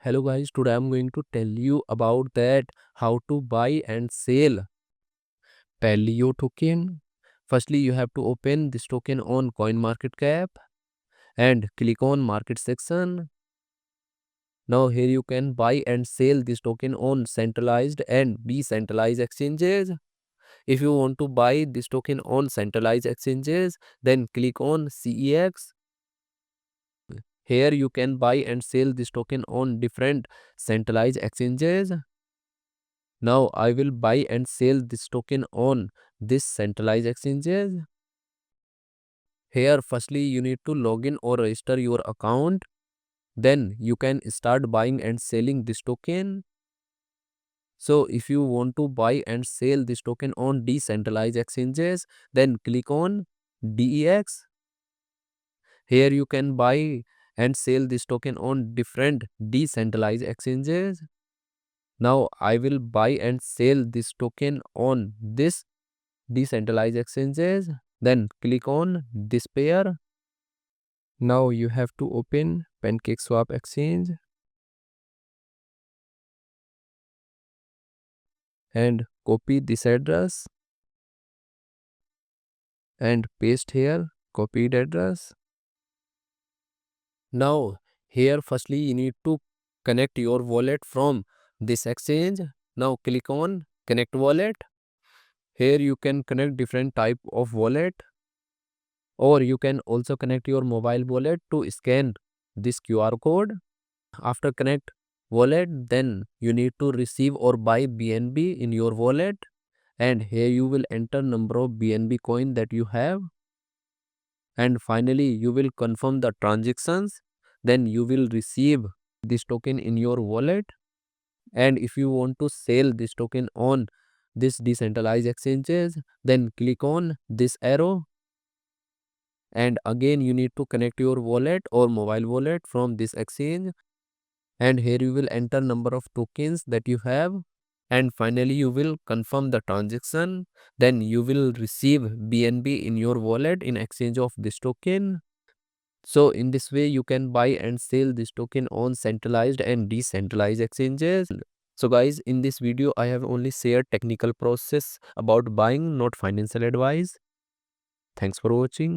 Hello guys, today I'm going to tell you about that how to buy and sell Paleo token. Firstly, you have to open this token on CoinMarketCap and click on market section. Now here you can buy and sell this token on centralized and decentralized exchanges. If you want to buy this token on centralized exchanges, then click on CEX. Here you can buy and sell this token on different centralized exchanges. Now I will buy and sell this token on this centralized exchanges. Here firstly you need to log in or register your account. Then you can start buying and selling this token. So if you want to buy and sell this token on decentralized exchanges, then click on DEX. Here you can buy and sell this token on different decentralized exchanges. Now I will buy and sell this token on this decentralized exchanges. Then click on this pair. Now you have to open PancakeSwap exchange and copy this address and paste here copied address. Now here firstly you need to connect your wallet from this exchange. Now click on connect wallet. Here you can connect different type of wallet, or you can also connect your mobile wallet to scan this QR code. After connect wallet, then you need to receive or buy BNB in your wallet, and here you will enter number of BNB coin that you have, and finally you will confirm the transactions. Then you will receive this token in your wallet. And if you want to sell this token on this decentralized exchanges, then click on this arrow, and again you need to connect your wallet or mobile wallet from this exchange, and here you will enter number of tokens that you have, and finally you will confirm the transaction. Then you will receive BNB in your wallet in exchange of this token. So in this way you can buy and sell this token on centralized and decentralized exchanges. So guys, in this video I have only shared technical process about buying, not financial advice. Thanks for watching.